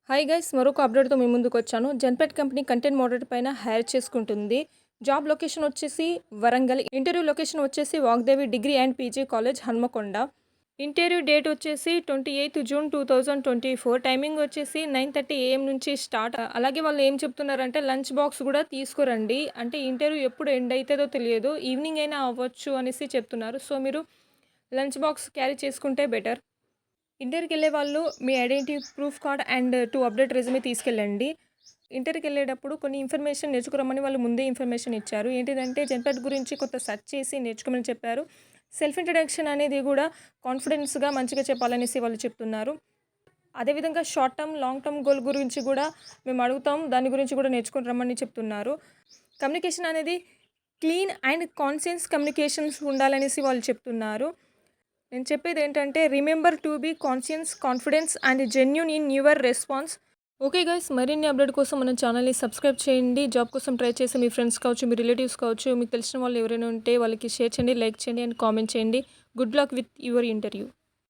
Hi guys, మరొక అప్డేట్తో మీ ముందుకు వచ్చాను. జెన్‌పెట్ కంపెనీ కంటెంట్ మోడరేటర్ పైన హైర్ చేసుకుంటుంది. జాబ్ లొకేషన్ వచ్చేసి వరంగల్. ఇంటర్వ్యూ లొకేషన్ వచ్చేసి Vagdevi degree and PG college Hanamkonda. Interview date వచ్చేసి 28 జూన్ 2024. టైమింగ్ వచ్చేసి 9:30 AM నుంచి స్టార్ట్. అలాగే వాళ్ళు ఏం చెప్తున్నారంటే లంచ్ బాక్స్ కూడా తీసుకురండి. అంటే ఇంటర్వ్యూ ఎప్పుడు ఎండ్ అవుతుందో తెలియదు, ఈవినింగ్ అయినా అవ్వచ్చు అనేసి చెప్తున్నారు. సో మీరు లంచ్ బాక్స్ క్యారీ చేసుకుంటే బెటర్. ఇంటర్‌కి వెళ్ళే వాళ్ళు మీ identity proof card and 2 update resume తీసుకెళ్ళండి. ఇంటర్‌కి వెళ్ళేటప్పుడు కొన్ని ఇన్ఫర్మేషన్ నేర్చుకురమ్మని వాళ్ళు ముందే ఇన్ఫర్మేషన్ ఇచ్చారు. ఏంటిదంటే జెన్‌పెట్ గురించి కొంత సెర్చ్ చేసి నేర్చుకోమని చెప్పారు. సెల్ఫ్ ఇంట్రడక్షన్ అనేది కూడా కాన్ఫిడెన్స్‌గా మంచిగా చెప్పాలనేసి వాళ్ళు చెప్తున్నారు. అదేవిధంగా short term, long term goal గురించి కూడా మేము అడుగుతాం. దాని గురించి కూడా నేర్చుకొని రమ్మని చెప్తున్నారు. కమ్యూనికేషన్ అనేది క్లీన్ అండ్ కాన్షియస్ కమ్యూనికేషన్స్ ఉండాలనేసి వాళ్ళు చెప్తున్నారు. నేను చెప్పేది ఏంటంటే remember to be conscious, confidence and genuine in your response. Okay guys, మరిన్ని అప్డేట్ కోసం మన ఛానల్ని సబ్స్క్రైబ్ చేయండి. జాబ్ కోసం ట్రై చేసి మీ ఫ్రెండ్స్ కావచ్చు, మీ రిలేటివ్స్ కావచ్చు, మీకు తెలిసిన వాళ్ళు ఎవరైనా ఉంటే వాళ్ళకి షేర్ చేయండి, లైక్ చేయండి అండ్ కామెంట్ చేయండి. Good luck with your interview.